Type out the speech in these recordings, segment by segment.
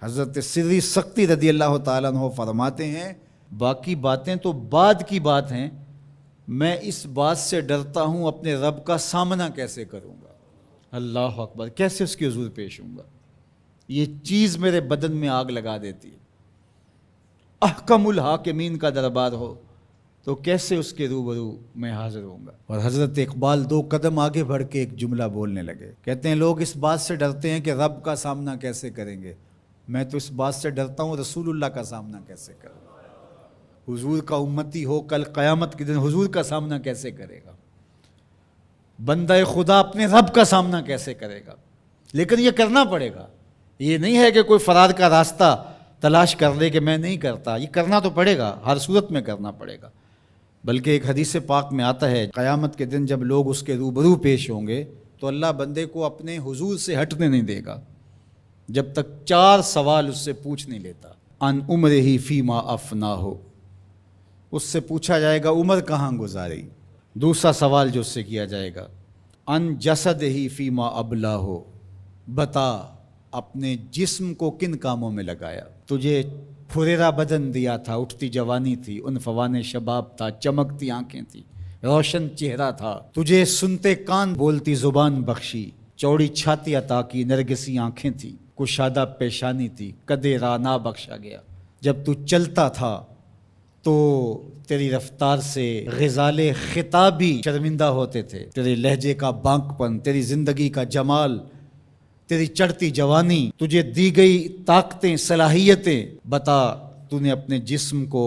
حضرت سری سختی رضی اللہ تعالیٰ عنہ فرماتے ہیں باقی باتیں تو بعد کی بات ہیں، میں اس بات سے ڈرتا ہوں اپنے رب کا سامنا کیسے کروں گا، اللہ اکبر، کیسے اس کے حضور پیش ہوں گا، یہ چیز میرے بدن میں آگ لگا دیتی ہے۔ احکم الحاکمین کا دربار ہو تو کیسے اس کے روبرو میں حاضر ہوں گا۔ اور حضرت اقبال 2 قدم آگے بڑھ کے ایک جملہ بولنے لگے، کہتے ہیں لوگ اس بات سے ڈرتے ہیں کہ رب کا سامنا کیسے کریں گے، میں تو اس بات سے ڈرتا ہوں رسول اللہ کا سامنا کیسے کروں گا۔ حضور کا امتی ہو کل قیامت کے دن حضور کا سامنا کیسے کرے گا، بندہ خدا اپنے رب کا سامنا کیسے کرے گا۔ لیکن یہ کرنا پڑے گا، یہ نہیں ہے کہ کوئی فرار کا راستہ تلاش کر لے کہ میں نہیں کرتا، یہ کرنا تو پڑے گا، ہر صورت میں کرنا پڑے گا۔ بلکہ ایک حدیث پاک میں آتا ہے قیامت کے دن جب لوگ اس کے روبرو پیش ہوں گے تو اللہ بندے کو اپنے حضور سے ہٹنے نہیں دے گا جب تک 4 سوال اس سے پوچھ نہیں لیتا۔ ان عمرہ فیما افنا ہو، اس سے پوچھا جائے گا عمر کہاں گزاری۔ دوسرا سوال جو اس سے کیا جائے گا ان جسدہ فیما ابلا ہو، بتا اپنے جسم کو کن کاموں میں لگایا، تجھے پھریرا بدن دیا تھا، اٹھتی جوانی تھی، عنفوان شباب تھا، چمکتی آنکھیں تھی، روشن چہرہ تھا، تجھے سنتے کان بولتی زبان بخشی، چوڑی چھاتی عطا کی، نرگسی آنکھیں تھی، کشادہ پیشانی تھی، قدِ رانا بخشا گیا۔ جب تو چلتا تھا تو تیری رفتار سے غزال خطابی شرمندہ ہوتے تھے، تیرے لہجے کا بانک پن، تیری زندگی کا جمال، تیری چڑھتی جوانی، تجھے دی گئی طاقتیں، صلاحیتیں، بتا تو نے اپنے جسم کو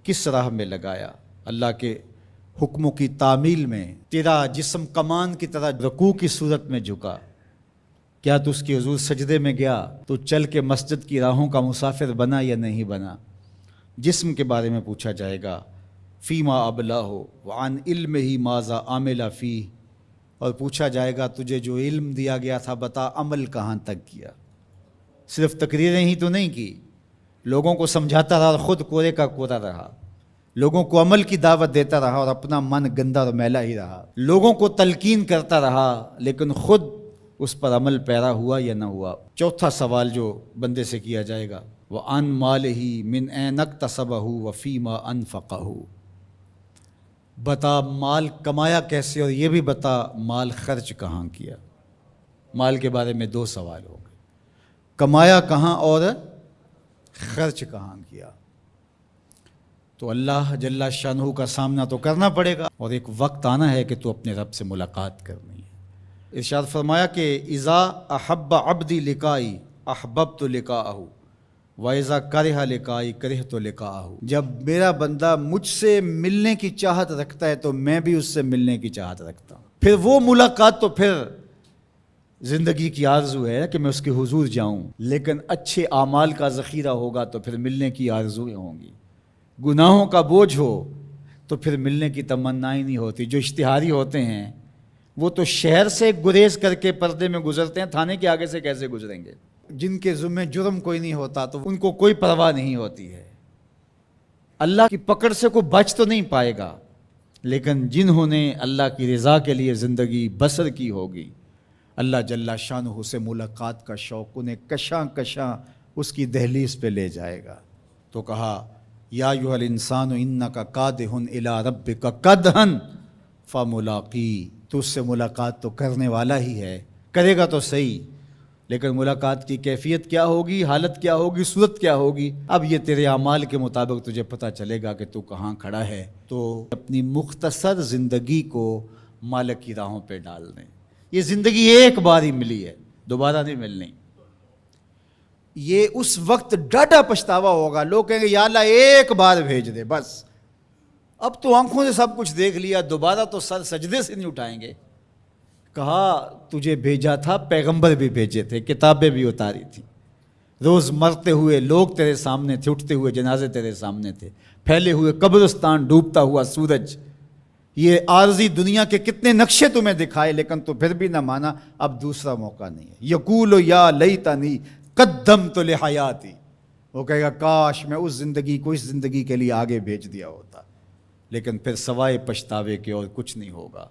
کس راہ میں لگایا، اللہ کے حکموں کی تعمیل میں۔ تیرا جسم کمان کی طرح رکوع کی صورت میں جھکا، کیا تو اس کے حضور سجدے میں گیا، تو چل کے مسجد کی راہوں کا مسافر بنا یا نہیں بنا۔ جسم کے بارے میں پوچھا جائے گا فیما ابلا ہو وعن علم ہی ماذا عامل فی، اور پوچھا جائے گا تجھے جو علم دیا گیا تھا بتا عمل کہاں تک کیا۔ صرف تقریریں ہی تو نہیں کی، لوگوں کو سمجھاتا رہا اور خود کورے کا کورا رہا، لوگوں کو عمل کی دعوت دیتا رہا اور اپنا من گندا اور میلا ہی رہا، لوگوں کو تلقین کرتا رہا لیکن خود اس پر عمل پیرا ہوا یا نہ ہوا۔ چوتھا سوال جو بندے سے کیا جائے گا وَعَن مَالِهِ مِنْ أَيْنَ اكْتَسَبَهُ وَفِيمَا أَنْفَقَهُ، بتا مال کمایا کیسے اور یہ بھی بتا مال خرچ کہاں کیا۔ مال کے بارے میں 2 سوال ہو گئے، کمایا کہاں اور خرچ کہاں کیا۔ تو اللہ جل شانہ کا سامنا تو کرنا پڑے گا اور ایک وقت آنا ہے کہ تو اپنے رب سے ملاقات کرنی ہے۔ ارشاد فرمایا کہ اذا احب عبدی لقائی احببت لقاءہ وَإِذَا كَرِهَ لِقَائِي كَرِهْتُ لِقَاءَهُ، جب میرا بندہ مجھ سے ملنے کی چاہت رکھتا ہے تو میں بھی اس سے ملنے کی چاہت رکھتا ہوں، پھر وہ ملاقات تو پھر زندگی کی آرزو ہے کہ میں اس کے حضور جاؤں، لیکن اچھے اعمال کا ذخیرہ ہوگا تو پھر ملنے کی آرزویں ہوں گی، گناہوں کا بوجھ ہو تو پھر ملنے کی تمنا ہی نہیں ہوتی۔ جو اشتہاری ہوتے ہیں وہ تو شہر سے گریز کر کے پردے میں گزرتے ہیں، تھانے کے آگے سے کیسے گزریں گے؟ جن کے ذمہ جرم کوئی نہیں ہوتا تو ان کو کوئی پرواہ نہیں ہوتی ہے، اللہ کی پکڑ سے کوئی بچ تو نہیں پائے گا، لیکن جنہوں نے اللہ کی رضا کے لیے زندگی بسر کی ہوگی اللہ جل شانہ سے ملاقات کا شوق انہیں کشاں کشاں اس کی دہلیز پہ لے جائے گا۔ تو کہا یا ایھا الانسان انک کادح الی ربک کدحا فملاقی، تو اس سے ملاقات تو کرنے والا ہی ہے، کرے گا تو صحیح، لیکن ملاقات کی کیفیت کیا ہوگی، حالت کیا ہوگی، صورت کیا ہوگی، اب یہ تیرے اعمال کے مطابق تجھے پتہ چلے گا کہ تو کہاں کھڑا ہے۔ تو اپنی مختصر زندگی کو مالک کی راہوں پہ ڈال دیں۔ یہ زندگی ایک بار ہی ملی ہے، دوبارہ نہیں ملنی۔ یہ اس وقت ڈاڈا پچھتاوا ہوگا، لوگ کہیں گے یا اللہ ایک بار بھیج دے بس، اب تو آنکھوں سے سب کچھ دیکھ لیا، دوبارہ تو سر سجدے سے نہیں اٹھائیں گے۔ کہا تجھے بھیجا تھا، پیغمبر بھی بھیجے تھے، کتابیں بھی اتاری تھیں، روز مرتے ہوئے لوگ تیرے سامنے تھے، اٹھتے ہوئے جنازے تیرے سامنے تھے، پھیلے ہوئے قبرستان، ڈوبتا ہوا سورج، یہ عارضی دنیا کے کتنے نقشے تمہیں دکھائے لیکن تو پھر بھی نہ مانا، اب دوسرا موقع نہیں ہے۔ یقول یا لیتنی قدمت لحیاتی، وہ کہے گا کاش میں اس زندگی کو اس زندگی کے لیے آگے بھیج دیا ہوتا، لیکن پھر سوائے پچھتاوے کے اور کچھ نہیں ہوگا۔